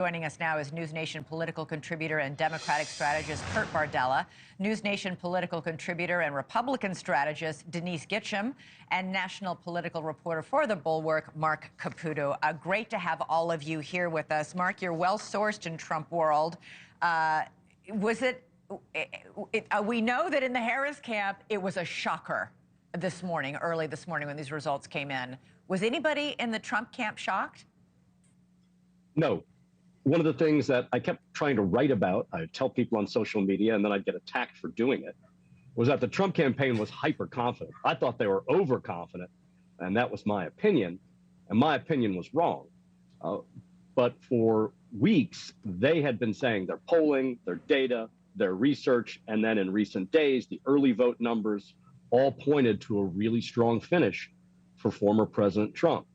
Joining us now is News Nation political contributor and Democratic strategist Kurt Bardella, News Nation political contributor and Republican strategist Denise Gitsham, and national political reporter for The Bulwark, Mark Caputo. Great to have all of you here with us. Mark, you're well-sourced in Trump world. We know that in the Harris camp, it was a shocker this morning, early this morning when these results came in. Was anybody in the Trump camp shocked? No. One of the things that I kept trying to write about, I'd tell people on social media, and then I'd get attacked for doing it, was that the Trump campaign was hyper-confident. I thought they were overconfident, and that was my opinion, and my opinion was wrong. But for weeks, they had been saying their polling, their data, their research, and then in recent days, the early vote numbers all pointed to a really strong finish for former President Trump.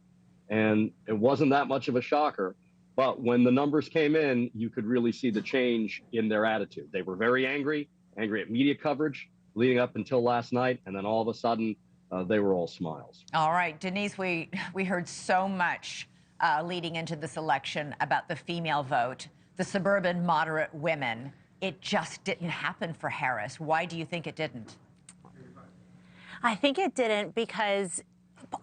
And it wasn't that much of a shocker. But when the numbers came in, you could really see the change in their attitude. They were very angry at media coverage leading up until last night. And then all of a sudden, they were all smiles. All right, Denise, we heard so much leading into this election about the female vote, the suburban moderate women. It just didn't happen for Harris. Why do you think it didn't? I think it didn't because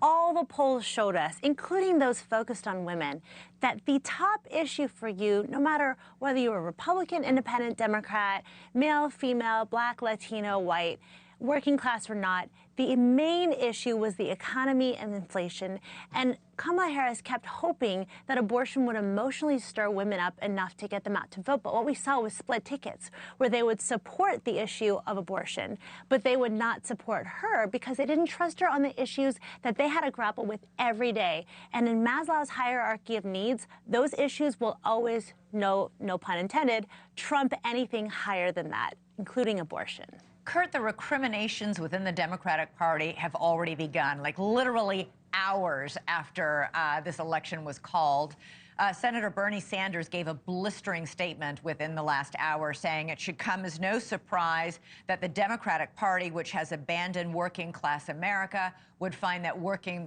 all the polls showed us, including those focused on women, that the top issue for you, no matter whether you were Republican, Independent, Democrat, male, female, Black, Latino, white, working class or not, the main issue was the economy and inflation. And Kamala Harris kept hoping that abortion would emotionally stir women up enough to get them out to vote. But what we saw was split tickets, where they would support the issue of abortion, but they would not support her because they didn't trust her on the issues that they had to grapple with every day. And in Maslow's hierarchy of needs, those issues will always, no pun intended, trump anything higher than that, including abortion. Kurt, the recriminations within the Democratic Party have already begun, like literally hours after this election was called. Senator Bernie Sanders gave a blistering statement within the last hour saying it should come as no surprise that the Democratic Party, which has abandoned working-class America, would find that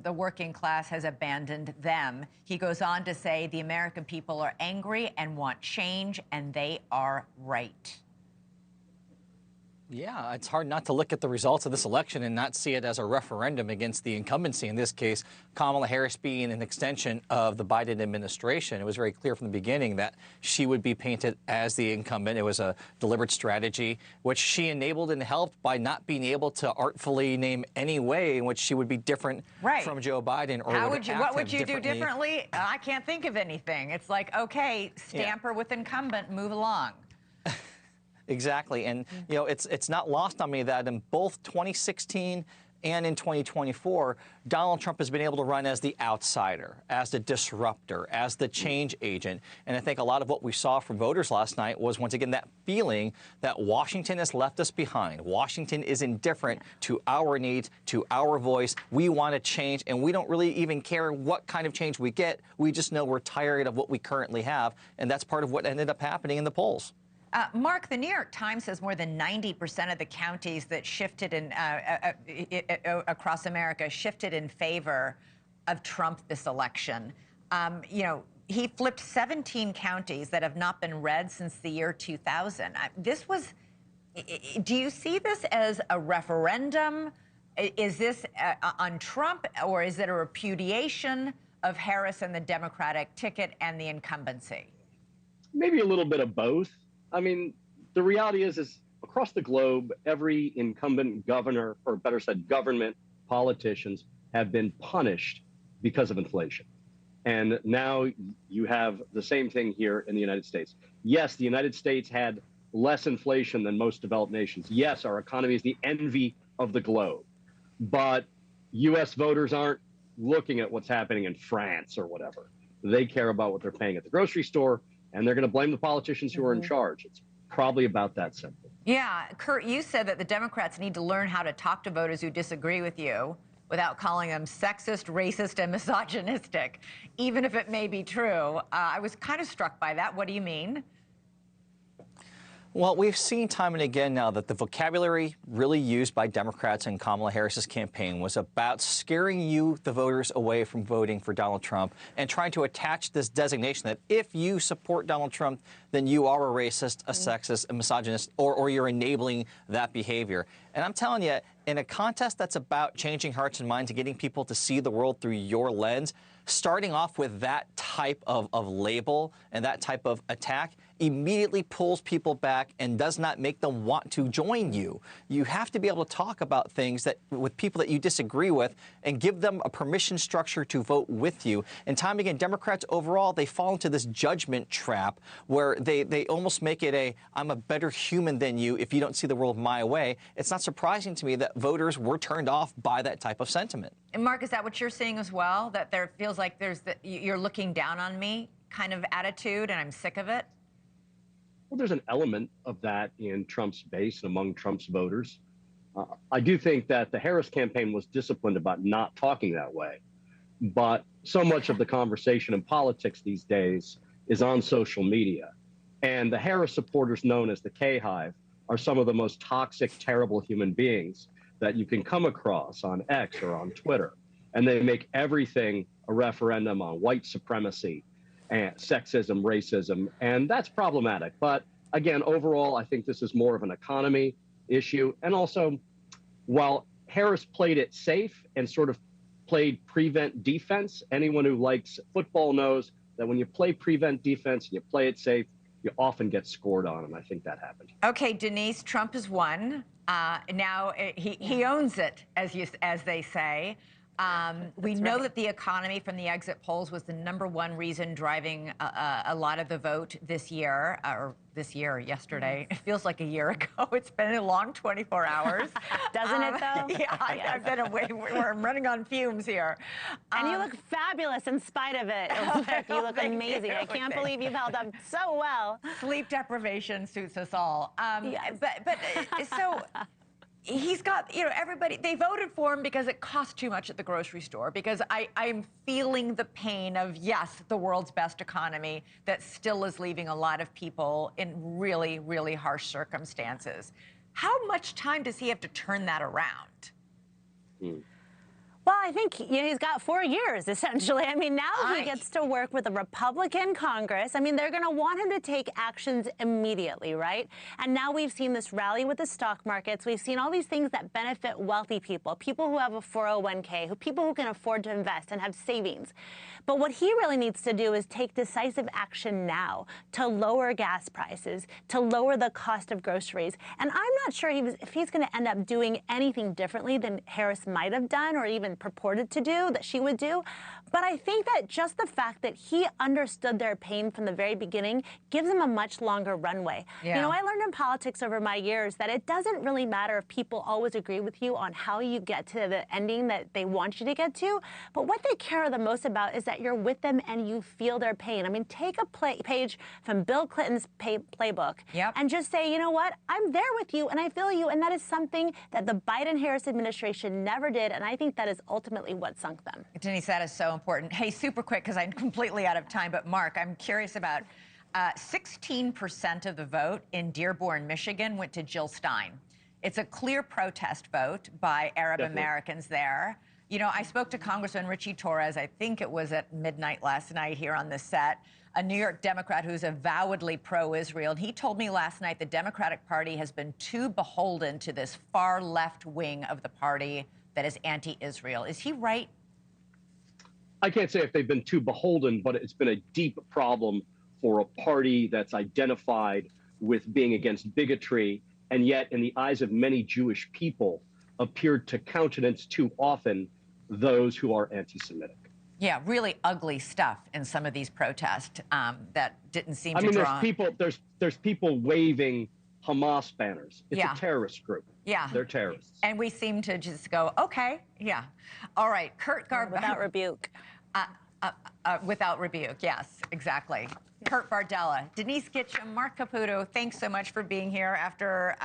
the working class has abandoned them. He goes on to say the American people are angry and want change, and they are right. Yeah, it's hard not to look at the results of this election and not see it as a referendum against the incumbency. In this case, Kamala Harris being an extension of the Biden administration. It was very clear from the beginning that she would be painted as the incumbent. It was a deliberate strategy, which she enabled and helped by not being able to artfully name any way in which she would be different from Joe Biden. Or what would you do differently? I can't think of anything. It's like, okay, stamp her with incumbent, move along. Exactly. And, you know, it's not lost on me that in both 2016 and in 2024, Donald Trump has been able to run as the outsider, as the disruptor, as the change agent. And I think a lot of what we saw from voters last night was, once again, that feeling that Washington has left us behind. Washington is indifferent to our needs, to our voice. We want to change, and we don't really even care what kind of change we get. We just know we're tired of what we currently have. And that's part of what ended up happening in the polls. Mark, the New York Times says more than 90% of the counties that shifted in, across America shifted in favor of Trump this election. You know, he flipped 17 counties that have not been red since the year 2000. Do you see this as a referendum? Is this on Trump, or is it a repudiation of Harris and the Democratic ticket and the incumbency? Maybe a little bit of both. I mean, the reality is across the globe, every incumbent governor, or better said, government politicians have been punished because of inflation. And now you have the same thing here in the United States. Yes, the United States had less inflation than most developed nations. Yes, our economy is the envy of the globe. But U.S. voters aren't looking at what's happening in France or whatever. They care about what they're paying at the grocery store, and they're going to blame the politicians who are in charge. It's probably about that simple. Yeah, Kurt, you said that the Democrats need to learn how to talk to voters who disagree with you without calling them sexist, racist, and misogynistic, even if it may be true. I was kind of struck by that. What do you mean? Well, we've seen time and again now that the vocabulary really used by Democrats in Kamala Harris's campaign was about scaring you, the voters, away from voting for Donald Trump and trying to attach this designation that if you support Donald Trump, then you are a racist, a sexist, a misogynist, or you're enabling that behavior. And I'm telling you, in a contest that's about changing hearts and minds and getting people to see the world through your lens, starting off with that type of label and that type of attack immediately pulls people back and does not make them want to join you. You have to be able to talk about things that with people that you disagree with and give them a permission structure to vote with you. And time again, Democrats overall, they fall into this judgment trap where they almost make it a, I'm a better human than you if you don't see the world my way. It's not surprising to me that voters were turned off by that type of sentiment. And Mark, is that what you're seeing as well? That there feels like there's you're looking down on me kind of attitude and I'm sick of it? Well, there's an element of that in Trump's base and among Trump's voters. I do think that the Harris campaign was disciplined about not talking that way. But so much of the conversation in politics these days is on social media. And the Harris supporters, known as the K-Hive, are some of the most toxic, terrible human beings that you can come across on X or on Twitter. And they make everything a referendum on white supremacy and sexism, racism, and that's problematic. But again, overall, I think this is more of an economy issue. And also, while Harris played it safe and sort of played prevent defense, anyone who likes football knows that when you play prevent defense and you play it safe, you often get scored on, and I think that happened. Okay, Denise, Trump has won. Now he owns it, as they say. We know that the economy from the exit polls was the #1 reason driving a lot of the vote this year, yesterday. It feels like a year ago. It's been a long 24 hours. Doesn't it, though? Yeah, I've been away. I'm running on fumes here. And you look fabulous in spite of it. You look amazing. I can't believe you've held up so well. Sleep deprivation suits us all. Yes. But so... He's got, everybody, they voted for him because it cost too much at the grocery store, because I'm feeling the pain of, yes, the world's best economy that still is leaving a lot of people in really, really harsh circumstances. How much time does he have to turn that around? Well, I think he's got 4 years, essentially. I mean, now he gets to work with a Republican Congress. I mean, they're going to want him to take actions immediately, right? And now we've seen this rally with the stock markets. We've seen all these things that benefit wealthy people, people who have a 401k, people who can afford to invest and have savings. But what he really needs to do is take decisive action now to lower gas prices, to lower the cost of groceries. And I'm not sure if he's going to end up doing anything differently than Harris might have done or even purported to do, that she would do. But I think that just the fact that he understood their pain from the very beginning gives him a much longer runway. Yeah. I learned in politics over my years that it doesn't really matter if people always agree with you on how you get to the ending that they want you to get to. But what they care the most about is that you're with them and you feel their pain. I mean, take a page from Bill Clinton's playbook and just say, you know what, I'm there with you and I feel you. And that is something that the Biden-Harris administration never did. And I think that is ultimately what sunk them. Denise, that is so important. Hey, super quick, because I'm completely out of time. But Mark, I'm curious about 16% of the vote in Dearborn, Michigan went to Jill Stein. It's a clear protest vote by Arab Americans there. I spoke to Congressman Richie Torres, I think it was at midnight last night here on the set, a New York Democrat who's avowedly pro-Israel. And he told me last night the Democratic Party has been too beholden to this far left wing of the party that is anti-Israel. Is he right? I can't say if they've been too beholden, but it's been a deep problem for a party that's identified with being against bigotry, and yet in the eyes of many Jewish people appeared to countenance too often those who are anti-Semitic. Yeah, really ugly stuff in some of these protests that didn't seem to draw. There's people waving Hamas banners. It's a terrorist group. Yeah. They're terrorists. And we seem to just go, okay, yeah. All right, Kurt Garbell. Without rebuke. Without rebuke, yes, exactly. Kurt Bardella, Denise Gitsham, Mark Caputo, thanks so much for being here after,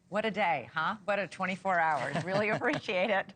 what a day, huh? What a 24 hours. Really appreciate it.